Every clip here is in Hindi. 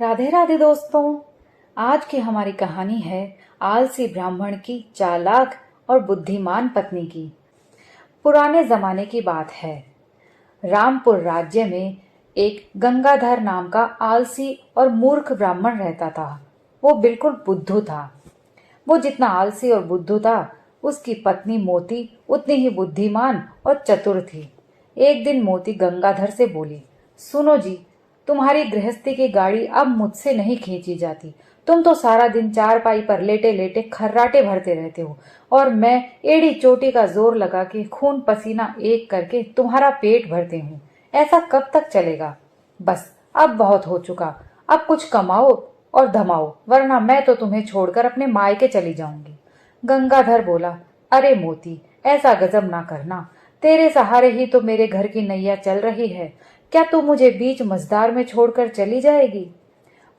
राधे राधे दोस्तों। आज की हमारी कहानी है आलसी ब्राह्मण की चालाक और बुद्धिमान पत्नी की। पुराने जमाने की बात है। रामपुर राज्य में एक गंगाधर नाम का आलसी और मूर्ख ब्राह्मण रहता था। वो बिल्कुल बुद्धू था। वो जितना आलसी और बुद्धू था, उसकी पत्नी मोती उतनी ही बुद्धिमान और चतुर थी। एक दिन मोती गंगाधर से बोली, सुनो जी, तुम्हारी गृहस्थी की गाड़ी अब मुझसे नहीं खींची जाती। तुम तो सारा दिन चारपाई पर लेटे लेटे खर्राटे भरते रहते हो और मैं एड़ी चोटी का जोर लगा के खून पसीना एक करके तुम्हारा पेट भरते हूँ। ऐसा कब तक चलेगा? बस अब बहुत हो चुका। अब कुछ कमाओ और धमाओ, वरना मैं तो तुम्हें छोड़कर अपने मायके चली जाऊंगी। गंगाधर बोला, अरे मोती, ऐसा गजब ना करना। तेरे सहारे ही तो मेरे घर की नैया चल रही है। क्या तू मुझे बीच मझधार में छोड़कर चली जाएगी?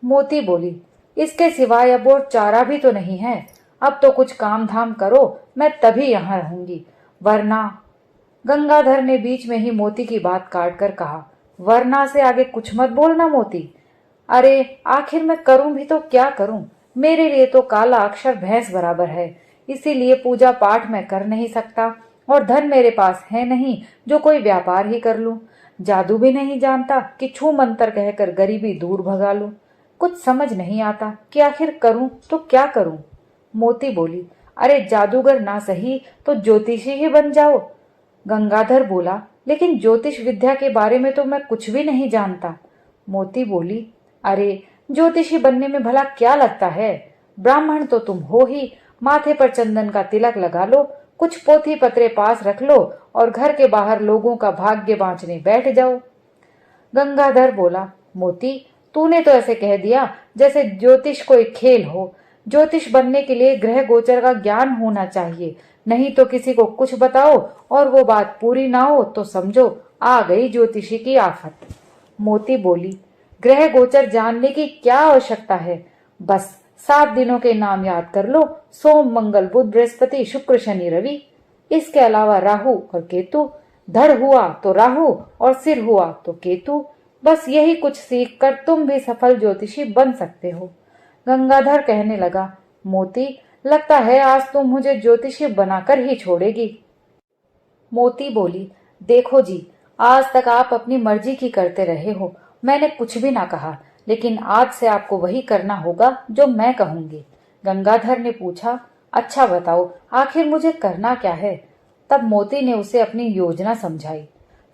मोती बोली, इसके सिवाय अब और चारा भी तो नहीं है। अब तो कुछ काम धाम करो, मैं तभी यहाँ रहूंगी, वरना। गंगाधर ने बीच में ही मोती की बात काट कर कहा, वरना से आगे कुछ मत बोलना मोती। अरे आखिर मैं करूं भी तो क्या करूं? मेरे लिए तो काला अक्षर भैंस बराबर है। इसीलिए पूजा पाठ मैं कर नहीं सकता और धन मेरे पास है नहीं जो कोई व्यापार ही कर लूं। जादू भी नहीं जानता कि छू मंतर कहकर गरीबी दूर भगा लूं। कुछ समझ नहीं आता कि आखिर करूं तो क्या करूं। मोती बोली, अरे जादूगर ना सही तो ज्योतिषी ही बन जाओ। गंगाधर बोला, लेकिन ज्योतिष विद्या के बारे में तो मैं कुछ भी नहीं जानता। मोती बोली, अरे ज्योतिषी बनने में भला क्या लगता है? ब्राह्मण तो तुम हो ही। माथे पर चंदन का तिलक लगा लो, कुछ पोथी पत्रे पास रख लो और घर के बाहर लोगों का भाग्य बांचने बैठ जाओ। गंगाधर बोला, मोती, तूने तो ऐसे कह दिया जैसे ज्योतिष कोई खेल हो। ज्योतिष बनने के लिए ग्रह गोचर का ज्ञान होना चाहिए। नहीं तो किसी को कुछ बताओ और वो बात पूरी ना हो तो समझो आ गई ज्योतिषी की आफत। मोती बोली, ग्रह गोचर जानने की क्या आवश्यकता है? बस 7 दिनों के नाम याद कर लो, सोम मंगल बुध बृहस्पति शुक्र शनि रवि। इसके अलावा राहु और केतु। धड़ हुआ तो राहु और सिर हुआ तो केतु। बस यही कुछ सीख कर तुम भी सफल ज्योतिषी बन सकते हो। गंगाधर कहने लगा, मोती, लगता है आज तुम मुझे ज्योतिषी बनाकर ही छोड़ेगी। मोती बोली, देखो जी, आज तक आप अपनी मर्जी की करते रहे हो। मैंने कुछ भी ना कहा, लेकिन आज से आपको वही करना होगा जो मैं कहूंगी। गंगाधर ने पूछा, अच्छा बताओ, आखिर मुझे करना क्या है? तब मोती ने उसे अपनी योजना समझाई।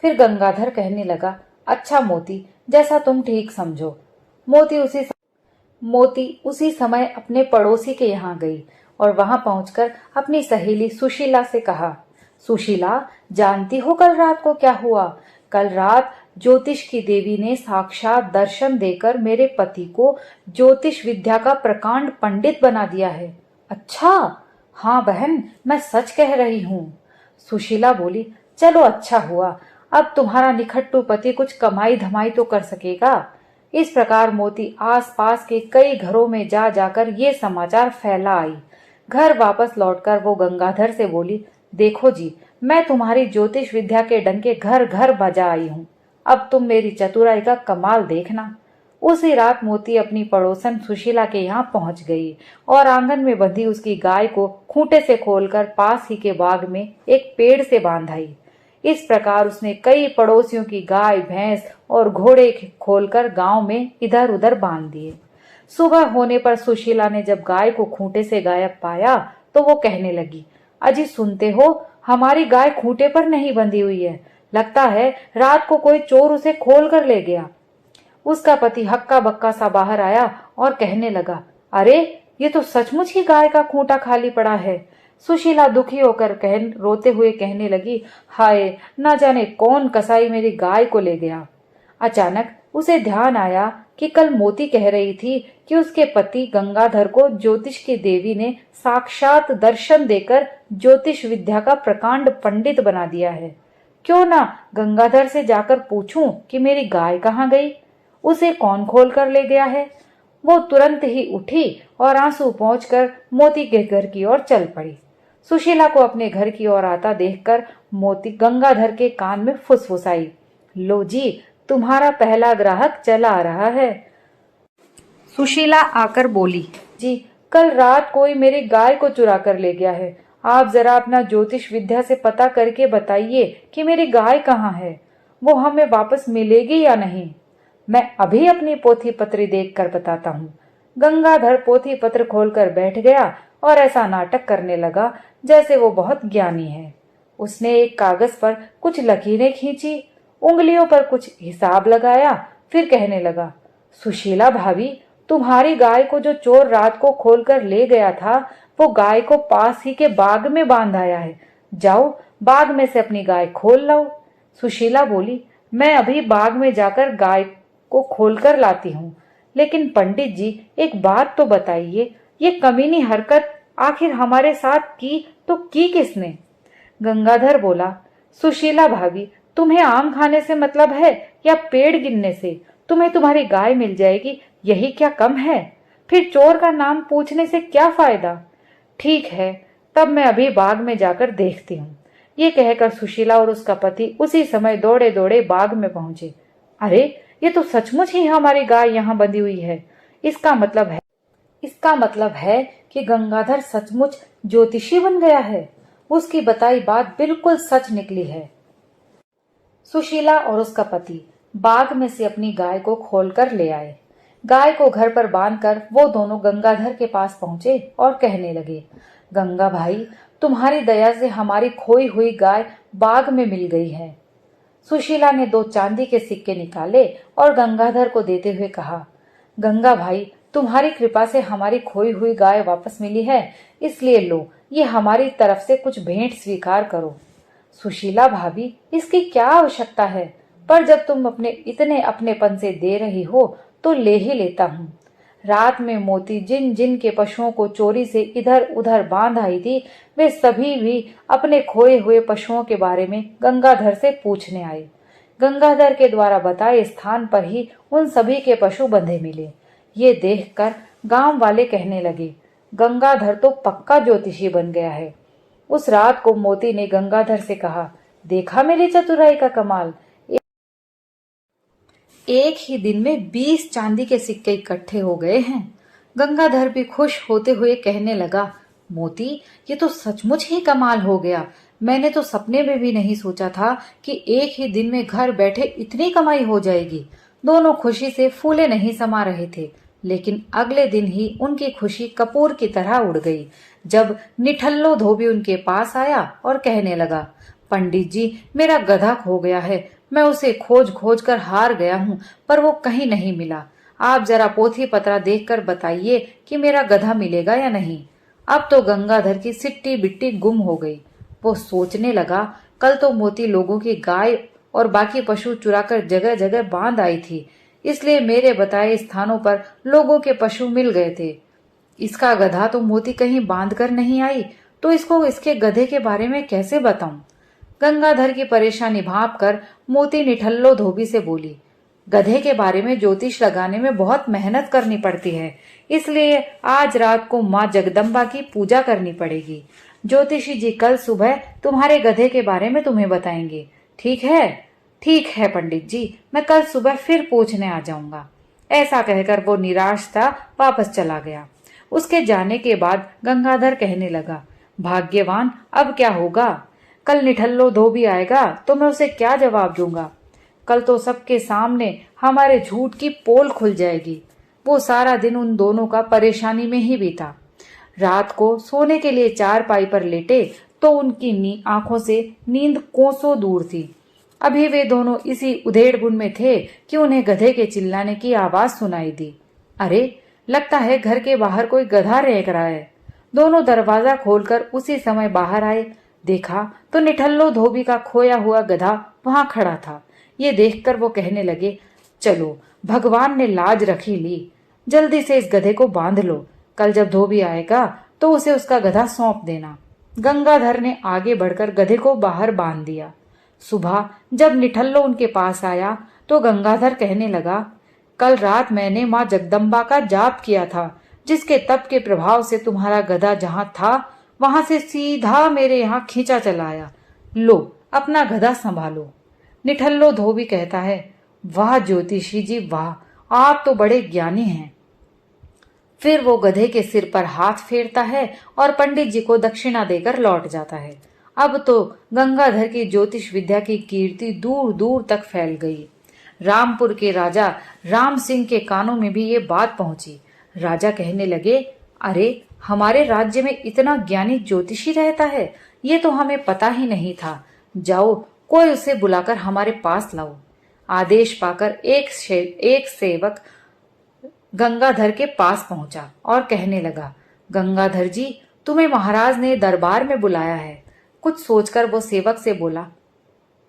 फिर गंगाधर कहने लगा, अच्छा मोती, जैसा तुम ठीक समझो। मोती उसी समय अपने पड़ोसी के यहाँ गई और वहां पहुंचकर अपनी सहेली सुशीला से कहा, सुशीला, जानती हो कल रात को क्या हुआ? कल रात ज्योतिष की देवी ने साक्षात दर्शन देकर मेरे पति को ज्योतिष विद्या का प्रकांड पंडित बना दिया है। अच्छा? हाँ बहन, मैं सच कह रही हूँ। सुशीला बोली, चलो अच्छा हुआ। अब तुम्हारा निखट्टू पति कुछ कमाई धमाई तो कर सकेगा। इस प्रकार मोती आसपास के कई घरों में जा जाकर ये समाचार फैला आई। घर वापस लौटकर वो गंगाधर से बोली, देखो जी, मैं तुम्हारी ज्योतिष विद्या के डंके घर घर बजा आई हूँ। अब तुम मेरी चतुराई का कमाल देखना। उसी रात मोती अपनी पड़ोसन सुशीला के यहाँ पहुंच गई और आंगन में बंधी उसकी गाय को खूंटे से खोलकर पास ही के बाग में एक पेड़ से बांध आई। इस प्रकार उसने कई पड़ोसियों की गाय भैंस और घोड़े खोलकर गांव में इधर उधर बांध दिए। सुबह होने पर सुशीला ने जब गाय को खूंटे से गायब पाया तो वो कहने लगी, अजी सुनते हो, हमारी गाय खूंटे पर नहीं बंधी हुई है। लगता है रात को कोई चोर उसे खोल कर ले गया। उसका पति हक्का बक्का सा बाहर आया और कहने लगा, अरे ये तो सचमुच ही गाय का खूंटा खाली पड़ा है। सुशीला दुखी होकर रोते हुए कहने लगी, हाय, ना जाने कौन कसाई मेरी गाय को ले गया। अचानक उसे ध्यान आया कि कल मोती कह रही थी कि उसके पति गंगाधर को ज्योतिष की देवी ने साक्षात दर्शन देकर ज्योतिष विद्या का प्रकांड पंडित बना दिया है। क्यों ना गंगाधर से जाकर पूछूं कि मेरी गाय कहाँ गई, उसे कौन खोल कर ले गया है। वो तुरंत ही उठी और आंसू पोंछकर मोती के घर की ओर चल पड़ी। सुशीला को अपने घर की ओर आता देखकर मोती गंगाधर के कान में फुसफुसाई, लो जी, तुम्हारा पहला ग्राहक चला आ रहा है। सुशीला आकर बोली, जी कल रात कोई मेरी गाय को चुरा कर ले गया है। आप जरा अपना ज्योतिष विद्या से पता करके बताइए कि मेरी गाय कहाँ है, वो हमें वापस मिलेगी या नहीं। मैं अभी अपनी पोथी पत्री देख कर बताता हूँ। गंगाधर पोथी पत्र खोलकर बैठ गया और ऐसा नाटक करने लगा जैसे वो बहुत ज्ञानी है। उसने एक कागज पर कुछ लकीरें खींची, उंगलियों पर कुछ हिसाब लगाया, फिर कहने लगा, सुशीला भाभी, तुम्हारी गाय को जो चोर रात को खोलकर ले गया था, वो गाय को पास ही के बाग में बांध आया है। जाओ बाग में से अपनी गाय खोल लाओ। सुशीला बोली, मैं अभी बाग में जाकर गाय को खोलकर लाती हूँ। लेकिन पंडित जी, एक बात तो बताइए, ये कमीनी हरकत आखिर हमारे साथ की तो की किसने? गंगाधर बोला, सुशीला भाभी, तुम्हें आम खाने से मतलब है या पेड़ गिनने से? तुम्हें तुम्हारी गाय मिल जाएगी, यही क्या कम है? फिर चोर का नाम पूछने से क्या फायदा? ठीक है, तब मैं अभी बाग में जाकर देखती हूँ। ये कहकर सुशीला और उसका पति उसी समय दौड़े दौड़े बाग में पहुंचे। अरे, ये तो सचमुच ही हमारी गाय यहाँ बंधी हुई है। इसका मतलब है कि गंगाधर सचमुच ज्योतिषी बन गया है। उसकी बताई बात बिल्कुल सच निकली है। सुशीला और उसका पति बाग में से अपनी गाय को खोलकर ले आए। गाय को घर पर बांधकर वो दोनों गंगाधर के पास पहुंचे और कहने लगे, गंगा भाई, तुम्हारी दया से हमारी खोई हुई गाय बाग में मिल गई है। सुशीला ने 2 चांदी के सिक्के निकाले और गंगाधर को देते हुए कहा, गंगा भाई, तुम्हारी कृपा से हमारी खोई हुई गाय वापस मिली है, इसलिए लो, ये हमारी तरफ से कुछ भेंट स्वीकार करो। सुशीला भाभी, इसकी क्या आवश्यकता है, पर जब तुम अपने इतने अपनेपन से दे रही हो तो ले ही लेता हूँ। रात में मोती जिन जिन के पशुओं को चोरी से इधर उधर बांध आई थी, वे सभी भी अपने खोए हुए पशुओं के बारे में गंगाधर से पूछने आए। गंगाधर के द्वारा बताए स्थान पर ही उन सभी के पशु बंधे मिले। ये देखकर गांव वाले कहने लगे, गंगाधर तो पक्का ज्योतिषी बन गया है। उस रात को मोती ने गंगाधर से कहा, देखा मेरी चतुराई का कमाल, एक ही दिन में 20 चांदी के सिक्के इकट्ठे हो गए हैं। गंगाधर भी खुश होते हुए कहने लगा, मोती, ये तो सचमुच ही कमाल हो गया। मैंने तो सपने में भी नहीं सोचा था कि एक ही दिन में घर बैठे इतनी कमाई हो जाएगी। दोनों खुशी से फूले नहीं समा रहे थे, लेकिन अगले दिन ही उनकी खुशी कपूर की तरह उड़ गई जब निठल्लो धोबी उनके पास आया और कहने लगा, पंडित जी, मेरा गधा खो गया है। मैं उसे खोज खोज कर हार गया हूँ, पर वो कहीं नहीं मिला। आप जरा पोथी पत्रा देखकर बताइए कि मेरा गधा मिलेगा या नहीं। अब तो गंगाधर की सिट्टी बिट्टी गुम हो गई। वो सोचने लगा, कल तो मोती लोगों की गाय और बाकी पशु चुराकर जगह जगह बांध आई थी, इसलिए मेरे बताए स्थानों पर लोगों के पशु मिल गए थे। इसका गधा तो मोती कहीं बांध कर नहीं आई, तो इसको इसके गधे के बारे में कैसे बताऊं? गंगाधर की परेशानी भांपकर मोती निठल्लो धोबी से बोली, गधे के बारे में ज्योतिष लगाने में बहुत मेहनत करनी पड़ती है, इसलिए आज रात को माँ जगदम्बा की पूजा करनी पड़ेगी। ज्योतिषी जी कल सुबह तुम्हारे गधे के बारे में तुम्हें बताएंगे। ठीक है? ठीक है पंडित जी, मैं कल सुबह फिर पूछने आ जाऊंगा। ऐसा कहकर वो निराशता वापस चला गया। उसके जाने के बाद गंगाधर कहने लगा, भाग्यवान, अब क्या होगा? कल निठल्लो धोबी आएगा तो मैं उसे क्या जवाब दूंगा? कल तो सबके सामने हमारे झूठ की पोल खुल जाएगी। वो सारा दिन उन दोनों का परेशानी में ही बीता। रात को सोने के लिए चारपाई पर लेटे तो उनकी आंखों से नींद कोसों दूर थी। अभी वे दोनों इसी उधेड़बुन में थे कि उन्हें गधे के चिल्लाने की आवाज सुनाई दी। अरे, लगता है घर के बाहर कोई गधा रेंक रहा है। दोनों दरवाजा खोलकर उसी समय बाहर आए। देखा तो निठल्लो धोबी का खोया हुआ गधा वहां खड़ा था। ये देखकर वो कहने लगे, चलो, भगवान ने लाज रखी ली। जल्दी से इस गधे को बांध लो। कल जब धोबी आएगा तो उसे उसका गधा सौंप देना। गंगाधर ने आगे बढ़कर गधे को बाहर बांध दिया। सुबह जब निठल्लो उनके पास आया तो गंगाधर कहने लगा, कल रात मैंने माँ जगदम्बा का जाप किया था, जिसके तप के प्रभाव से तुम्हारा गधा जहां था वहां से सीधा मेरे यहाँ खींचा चला आया। लो, अपना गधा संभालो। निठल्लो धोबी कहता है, वाह ज्योतिषी जी वाह, आप तो बड़े ज्ञानी हैं। फिर वो गधे के सिर पर हाथ फेरता है और पंडित जी को दक्षिणा देकर लौट जाता है। अब तो गंगाधर की ज्योतिष विद्या की कीर्ति दूर दूर तक फैल गई। रामपुर के राजा राम सिंह के कानों में भी ये बात पहुंची। राजा कहने लगे, अरे हमारे राज्य में इतना ज्ञानी ज्योतिषी रहता है, ये तो हमें पता ही नहीं था। जाओ, कोई उसे बुलाकर हमारे पास लाओ। आदेश पाकर एक सेवक गंगाधर के पास पहुंचा और कहने लगा, गंगाधर जी, तुम्हें महाराज ने दरबार में बुलाया है। कुछ सोचकर वो सेवक से बोला,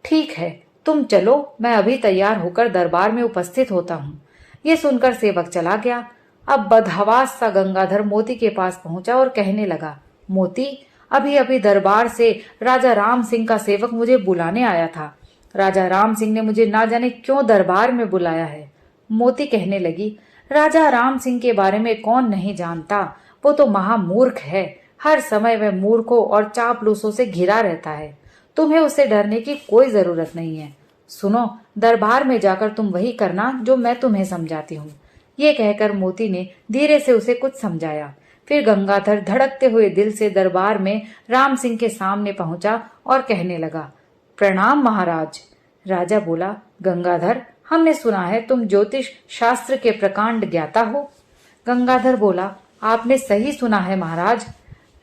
ठीक है, तुम चलो, मैं अभी तैयार होकर दरबार में उपस्थित होता हूँ। ये सुनकर सेवक चला गया। अब बदहवास सा गंगाधर मोती के पास पहुंचा और कहने लगा, मोती, अभी अभी दरबार से राजा राम सिंह का सेवक मुझे बुलाने आया था। राजा राम सिंह ने मुझे ना जाने क्यों दरबार में बुलाया है। मोती कहने लगी, राजा राम सिंह के बारे में कौन नहीं जानता, वो तो महामूर्ख है। हर समय वह मूर्खों और चापलूसों से घिरा रहता है। तुम्हें उससे डरने की कोई जरूरत नहीं है। सुनो, दरबार में जाकर तुम वही करना जो मैं तुम्हें समझाती हूँ। ये कहकर मोती ने धीरे से उसे कुछ समझाया। फिर गंगाधर धड़कते हुए दिल से दरबार में राम सिंह के सामने पहुंचा और कहने लगा, प्रणाम महाराज। राजा बोला, गंगाधर, हमने सुना है तुम ज्योतिष शास्त्र के प्रकांड ज्ञाता हो। गंगाधर बोला, आपने सही सुना है महाराज।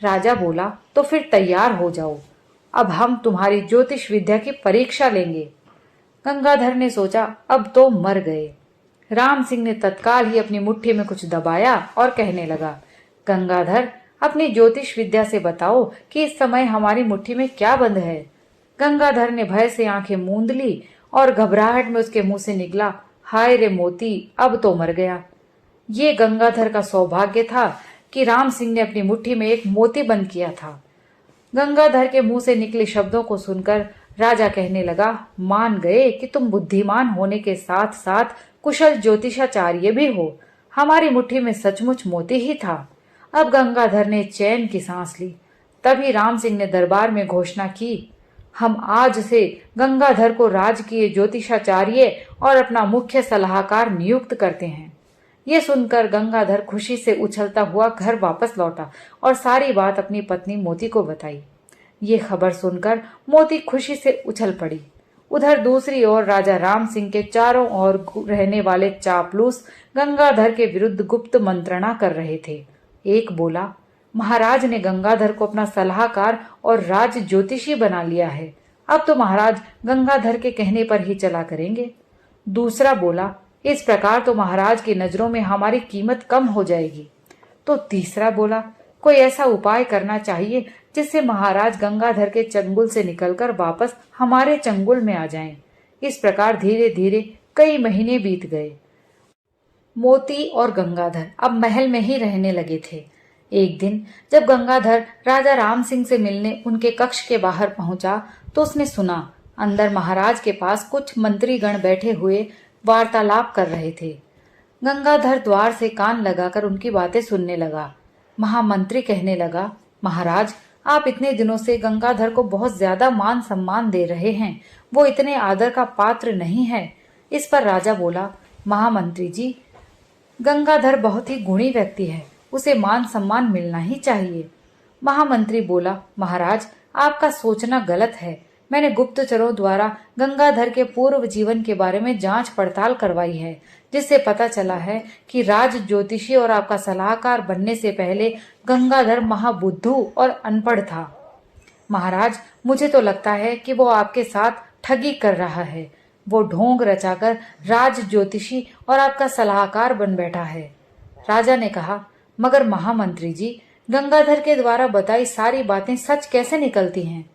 राजा बोला, तो फिर तैयार हो जाओ, अब हम तुम्हारी ज्योतिष विद्या की परीक्षा लेंगे। गंगाधर ने सोचा, अब तो मर गए। राम सिंह ने तत्काल ही अपनी मुट्ठी में कुछ दबाया और कहने लगा, गंगाधर, अपनी ज्योतिष विद्या से बताओ कि इस समय हमारी मुट्ठी में क्या बंद है। गंगाधर ने भय से आंखें मूंद ली और घबराहट में उसके मुंह से निकला, हाय रे मोती, अब तो मर गया। ये गंगाधर का सौभाग्य था कि राम सिंह ने अपनी मुट्ठी में एक मोती बंद किया था। गंगाधर के मुंह से निकले शब्दों को सुनकर राजा कहने लगा, मान गए कि तुम बुद्धिमान होने के साथ साथ कुशल ज्योतिषाचार्य भी हो। हमारी मुट्ठी में सचमुच मोती ही था। अब गंगाधर ने चैन की सांस ली। तभी राम सिंह ने दरबार में घोषणा की, हम आज से गंगाधर को राजकीय ज्योतिषाचार्य और अपना मुख्य सलाहकार नियुक्त करते हैं। ये सुनकर गंगाधर खुशी से उछलता हुआ घर वापस लौटा और सारी बात अपनी पत्नी मोती को बताई। ये खबर सुनकर मोती खुशी से उछल पड़ी। उधर दूसरी ओर राजा राम सिंह के चारों ओर रहने वाले चापलूस गंगाधर के विरुद्ध गुप्त मंत्रणा कर रहे थे। एक बोला, महाराज ने गंगाधर को अपना सलाहकार और राज ज्योतिषी बना लिया है। अब तो महाराज गंगाधर के कहने पर ही चला करेंगे। दूसरा बोला, इस प्रकार तो महाराज की नजरों में हमारी कीमत कम हो जाएगी। तो तीसरा बोला, कोई ऐसा उपाय करना चाहिए जिससे महाराज गंगाधर के चंगुल से निकलकर वापस हमारे चंगुल में आ जाएं। इस प्रकार धीरे धीरे कई महीने बीत गए। मोती और गंगाधर अब महल में ही रहने लगे थे। एक दिन जब गंगाधर राजा राम सिंह से मिलने उनके कक्ष के बाहर पहुंचा तो उसने सुना अंदर महाराज के पास कुछ मंत्रीगण बैठे हुए वार्तालाप कर रहे थे। गंगाधर द्वार से कान लगाकर उनकी बातें सुनने लगा। महामंत्री कहने लगा, महाराज, आप इतने दिनों से गंगाधर को बहुत ज्यादा मान सम्मान दे रहे हैं, वो इतने आदर का पात्र नहीं है। इस पर राजा बोला, महामंत्री जी, गंगाधर बहुत ही गुणी व्यक्ति है, उसे मान सम्मान मिलना ही चाहिए। महामंत्री बोला, महाराज, आपका सोचना गलत है। मैंने गुप्तचरों द्वारा गंगाधर के पूर्व जीवन के बारे में जांच पड़ताल करवाई है, जिससे पता चला है कि राज ज्योतिषी और आपका सलाहकार बनने से पहले गंगाधर महाबुद्धू और अनपढ़ था। महाराज, मुझे तो लगता है कि वो आपके साथ ठगी कर रहा है। वो ढोंग रचाकर राज ज्योतिषी और आपका सलाहकार बन बैठा है। राजा ने कहा, मगर महामंत्री जी, गंगाधर के द्वारा बताई सारी बातें सच कैसे निकलती हैं?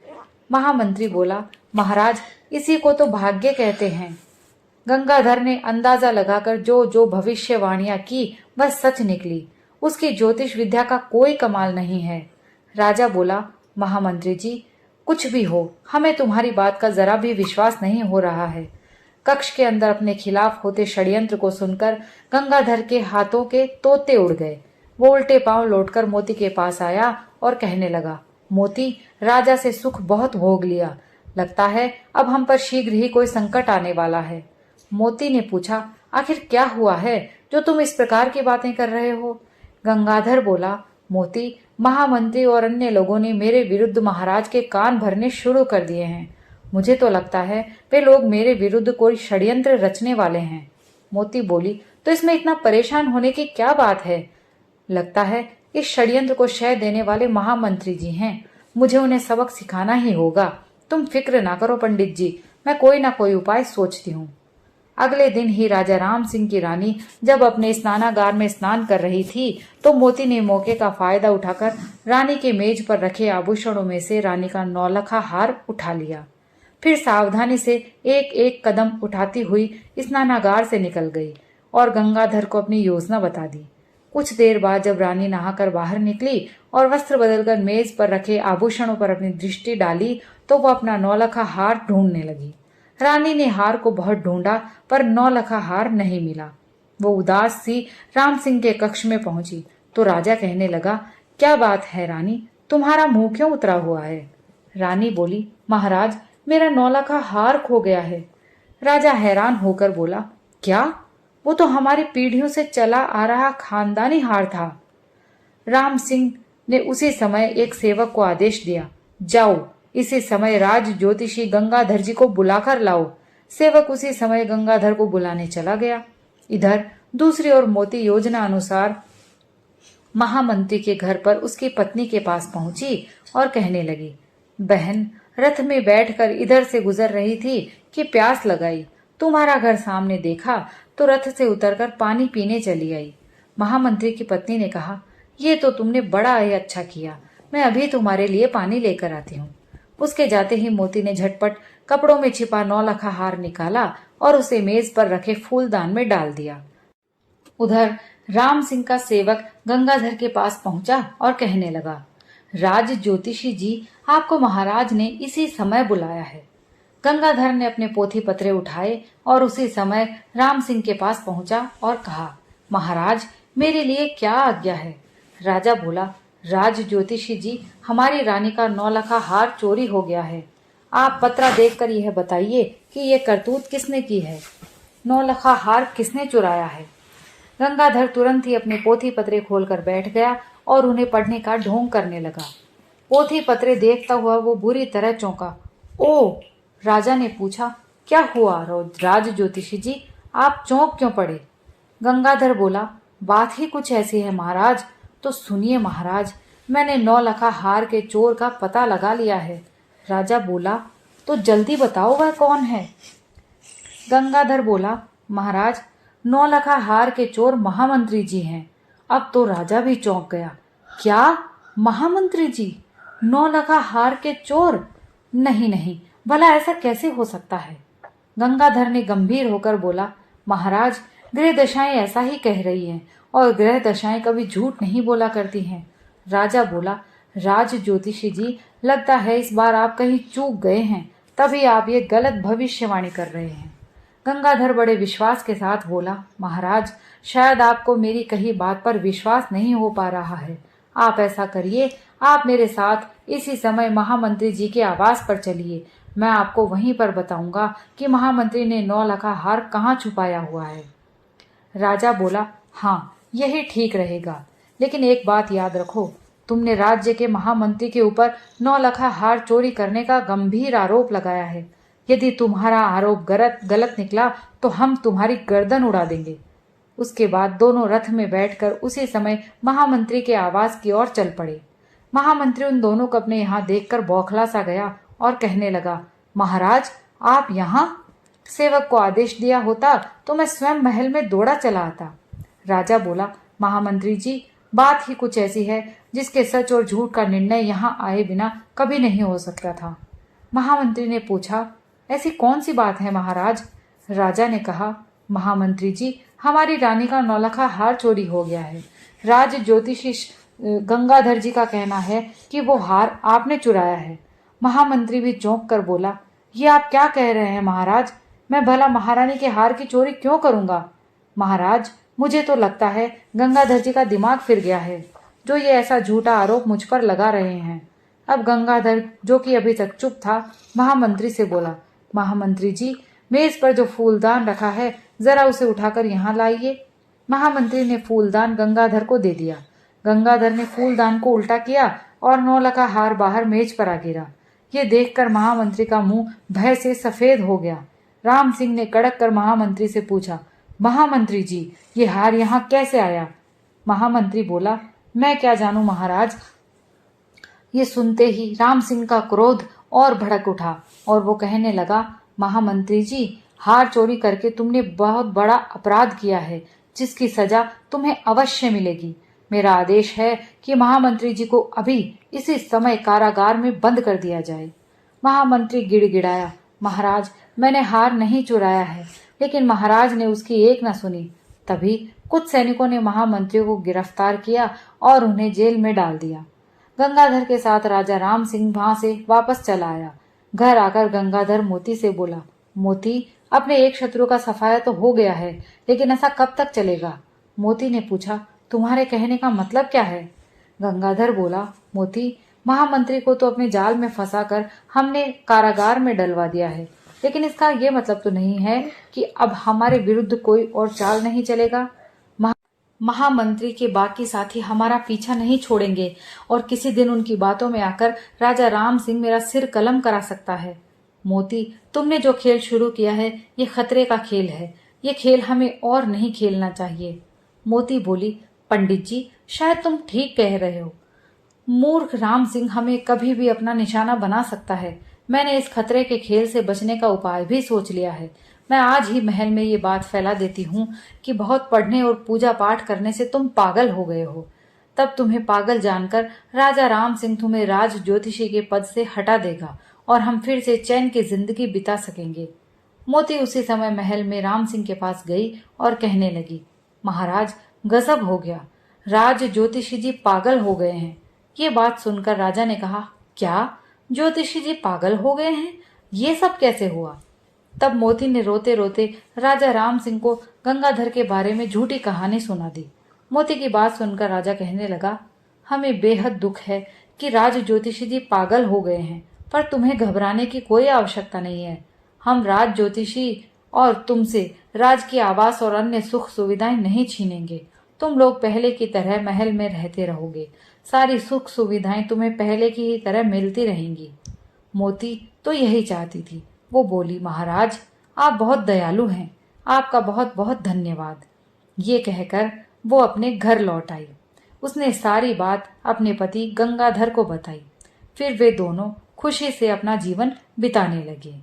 महामंत्री बोला, महाराज, इसी को तो भाग्य कहते हैं। गंगाधर ने अंदाजा लगाकर जो जो भविष्यवाणियां की वह सच निकली। उसकी ज्योतिष विद्या का कोई कमाल नहीं है। राजा बोला, महामंत्री जी, कुछ भी हो, हमें तुम्हारी बात का जरा भी विश्वास नहीं हो रहा है। कक्ष के अंदर अपने खिलाफ होते षड्यंत्र को सुनकर गंगाधर के हाथों के तोते उड़ गए। वो उल्टे पांव लौटकर मोती के पास आया और कहने लगा, मोती, राजा से सुख बहुत भोग लिया, लगता है अब हम पर शीघ्र ही कोई संकट आने वाला है। मोती ने पूछा, आखिर क्या हुआ है जो तुम इस प्रकार की बातें कर रहे हो? गंगाधर बोला, मोती, महामंत्री और अन्य लोगों ने मेरे विरुद्ध महाराज के कान भरने शुरू कर दिए हैं। मुझे तो लगता है वे लोग मेरे विरुद्ध कोई षड्यंत्र रचने वाले हैं। मोती बोली, तो इसमें इतना परेशान होने की क्या बात है? लगता है इस षड्यंत्र को शय देने वाले महामंत्री जी हैं। मुझे उन्हें सबक सिखाना ही होगा। तुम फिक्र ना करो पंडित जी, मैं कोई ना कोई उपाय सोचती हूँ। अगले दिन ही राजा राम सिंह की रानी जब अपने स्नानागार में स्नान कर रही थी तो मोती ने मौके का फायदा उठाकर रानी के मेज पर रखे आभूषणों में से रानी का नौलखा हार उठा लिया। फिर सावधानी से एक एक कदम उठाती हुई स्नानागार से निकल गई और गंगाधर को अपनी योजना बता दी। कुछ देर बाद जब रानी नहाकर बाहर निकली और वस्त्र बदलकर मेज पर रखे आभूषणों पर अपनी दृष्टि डाली तो वह अपना नौलखा हार ढूंढने लगी। रानी ने हार को बहुत ढूंढा पर नौलखा हार नहीं मिला। वो उदास सी राम सिंह के कक्ष में पहुंची तो राजा कहने लगा, क्या बात है रानी, तुम्हारा मुंह क्यों उतरा हुआ है? रानी बोली, महाराज, मेरा नौलखा हार खो गया है। राजा हैरान होकर बोला, क्या? वो तो हमारी पीढ़ियों से चला आ रहा खानदानी हार था। राम सिंह ने उसी समय एक सेवक को आदेश दिया, जाओ इसी समय राज ज्योतिषी गंगाधर जी को बुलाकर लाओ। सेवक उसी समय गंगाधर को बुलाने चला गया। इधर दूसरी ओर मोती योजना अनुसार महामंत्री के घर पर उसकी पत्नी के पास पहुंची और कहने लगी, बहन, रथ में बैठकर इधर से गुजर रही थी कि प्यास लगाई। तुम्हारा घर सामने देखा तो रथ से उतरकर पानी पीने चली आई। महामंत्री की पत्नी ने कहा, ये तो तुमने बड़ा ही अच्छा किया, मैं अभी तुम्हारे लिए पानी लेकर आती हूँ। उसके जाते ही मोती ने झटपट कपड़ों में छिपा नौलखा हार निकाला और उसे मेज पर रखे फूलदान में डाल दिया। उधर राम सिंह का सेवक गंगाधर के पास पहुंचा और कहने लगा, राज ज्योतिषी जी, आपको महाराज ने इसी समय बुलाया है। गंगाधर ने अपने पोथी पत्रे उठाए और उसी समय राम सिंह के पास पहुंचा और कहा, महाराज, मेरे लिए क्या आज्ञा है? राजा बोला, राज ज्योतिषी जी, हमारी रानी का नौलखा हार चोरी हो गया है। आप पत्रा देखकर यह बताइए कि यह करतूत किसने की है? नौलखा हार किसने चुराया है? गंगाधर तुरंत ही अपने पोथी पत्रे खोलकर बैठ गया और उन्हें पढ़ने का ढोंग करने लगा। पोथी पत्रे देखता हुआ वो बुरी तरह चौंका। ओ! राजा ने पूछा, क्या हुआ राज ज्योतिषी जी, आप चौंक क्यों पड़े? गंगाधर बोला, बात ही कुछ ऐसी है महाराज। तो सुनिए महाराज, मैंने नौलखा हार के चोर का पता लगा लिया है। राजा बोला, तो जल्दी बताओ वह कौन है? गंगाधर बोला, महाराज, नौलखा हार के चोर महामंत्री जी हैं। अब तो राजा भी चौंक गया। क्या? महामंत्री जी नौलखा हार के चोर? नहीं नहीं, भला ऐसा कैसे हो सकता है? गंगाधर ने गंभीर होकर बोला, महाराज, ग्रह दशाएं ऐसा ही कह रही हैं और ग्रह दशाएं कभी झूठ नहीं बोला करती हैं। राजा बोला, राज ज्योतिषी जी, लगता है इस बार आप कहीं चूक गए हैं, तभी आप ये गलत भविष्यवाणी कर रहे हैं। गंगाधर बड़े विश्वास के साथ बोला, महाराज, शायद आपको मेरी कही बात पर विश्वास नहीं हो पा रहा है। आप ऐसा करिए, आप मेरे साथ इसी समय महामंत्री जी के आवास पर चलिए। मैं आपको वहीं पर बताऊंगा कि महामंत्री ने नौलखा हार कहाँ छुपाया हुआ है। राजा बोला, हाँ, यही ठीक रहेगा, लेकिन एक बात याद रखो, तुमने राज्य के महामंत्री के ऊपर नौलखा हार चोरी करने का गंभीर आरोप लगाया है। यदि तुम्हारा आरोप गलत निकला तो हम तुम्हारी गर्दन उड़ा देंगे। उसके बाद दोनों रथ में बैठकर उसी समय महामंत्री के आवास की ओर चल पड़े। महामंत्री उन दोनों को अपने यहाँ देखकर बौखला सा गया और कहने लगा, महाराज, आप यहाँ? सेवक को आदेश दिया होता तो मैं स्वयं महल में दौड़ा चला आता। राजा बोला, महामंत्री जी, बात ही कुछ ऐसी है जिसके सच और झूठ का निर्णय यहाँ आए बिना कभी नहीं हो सकता था। महामंत्री ने पूछा, ऐसी कौन सी बात है महाराज? राजा ने कहा, महामंत्री जी, हमारी रानी का नौलखा हार चोरी हो गया है। राज ज्योतिषी गंगाधर जी का कहना है कि वो हार आपने चुराया है। महामंत्री भी चौंक कर बोला, ये आप क्या कह रहे हैं महाराज? मैं भला महारानी के हार की चोरी क्यों करूंगा? महाराज, मुझे तो लगता है गंगाधर जी का दिमाग फिर गया है, जो ये ऐसा झूठा आरोप मुझ पर लगा रहे हैं। अब गंगाधर, जो कि अभी तक चुप था, महामंत्री से बोला, महामंत्री जी, मेज पर जो फूलदान रखा है, जरा उसे उठाकर यहाँ लाइए। महामंत्री ने फूलदान गंगाधर को दे दिया। गंगाधर ने फूलदान को उल्टा किया और 9 का हार बाहर मेज पर आ गिरा। ये देखकर महामंत्री का मुंह भय से सफेद हो गया। राम सिंह ने कड़क कर महामंत्री से पूछा, महामंत्री जी, ये हार यहाँ कैसे आया? महामंत्री बोला, मैं क्या जानूं महाराज। ये सुनते ही राम सिंह का क्रोध और भड़क उठा और वो कहने लगा, महामंत्री जी, हार चोरी करके तुमने बहुत बड़ा अपराध किया है, जिसकी सजा तुम्हें अवश्य मिलेगी। मेरा आदेश है कि महामंत्री जी को अभी इसी समय कारागार में बंद कर दिया जाए। महामंत्री गिड़गिड़ाया, महाराज, मैंने हार नहीं चुराया है। लेकिन महाराज ने उसकी एक न सुनी। तभी कुछ सैनिकों ने महामंत्री को गिरफ्तार किया और उन्हें जेल में डाल दिया। गंगाधर के साथ राजा राम सिंह वहां से वापस चला आया। घर आकर गंगाधर मोती से बोला, मोती, अपने एक शत्रु का सफाया तो हो गया है, लेकिन ऐसा कब तक चलेगा? मोती ने पूछा, तुम्हारे कहने का मतलब क्या है? गंगाधर बोला, मोती, महामंत्री को तो अपने जाल में फंसाकर हमने कारागार में डलवा दिया है, लेकिन इसका ये मतलब तो नहीं है कि अब हमारे विरुद्ध कोई और चाल नहीं चलेगा। महामंत्री के बाकी साथी हमारा पीछा नहीं छोड़ेंगे और किसी दिन उनकी बातों में आकर राजा राम सिंह मेरा सिर कलम करा सकता है। मोती, तुमने जो खेल शुरू किया है ये खतरे का खेल है। ये खेल हमें और नहीं खेलना चाहिए। मोती बोली, पंडित जी, शायद तुम ठीक कह रहे हो। मूर्ख राम सिंह हमें कभी भी अपना निशाना बना सकता है। मैंने इस खतरे के खेल से बचने का उपाय भी सोच लिया है। मैं आज ही महल में ये बात फैला देती हूँ कि बहुत पढ़ने और पूजा पाठ करने से तुम पागल हो गए हो। तब तुम्हें पागल जानकर राजा राम सिंह तुम्हें राज ज्योतिषी के पद से हटा देगा और हम फिर से चैन की जिंदगी बिता सकेंगे। मोती उसी समय महल में राम सिंह के पास गई और कहने लगी, महाराज, गजब हो गया, राज ज्योतिषी जी पागल हो गए हैं। ये बात सुनकर राजा ने कहा, क्या ज्योतिषी जी पागल हो गए हैं? ये सब कैसे हुआ? तब मोती ने रोते रोते राजा राम सिंह को गंगाधर के बारे में झूठी कहानी सुना दी। मोती की बात सुनकर राजा कहने लगा, हमें बेहद दुख है कि राज ज्योतिषी जी पागल हो गए हैं, पर तुम्हें घबराने की कोई आवश्यकता नहीं है। हम राज ज्योतिषी और तुमसे राज की आवास और अन्य सुख सुविधाएं नहीं छीनेंगे। तुम लोग पहले की तरह महल में रहते रहोगे। सारी सुख सुविधाएं तुम्हें पहले की ही तरह मिलती रहेंगी। मोती तो यही चाहती थी। वो बोली, महाराज, आप बहुत दयालु हैं, आपका बहुत बहुत धन्यवाद। ये कहकर वो अपने घर लौट आई। उसने सारी बात अपने पति गंगाधर को बताई। फिर वे दोनों खुशी से अपना जीवन बिताने लगे।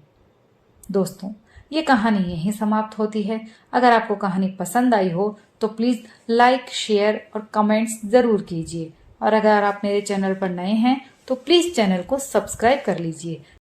दोस्तों, ये कहानी यहीं समाप्त होती है। अगर आपको कहानी पसंद आई हो तो प्लीज़ लाइक, शेयर और कमेंट्स ज़रूर कीजिए। और अगर आप मेरे चैनल पर नए हैं तो प्लीज़ चैनल को सब्सक्राइब कर लीजिए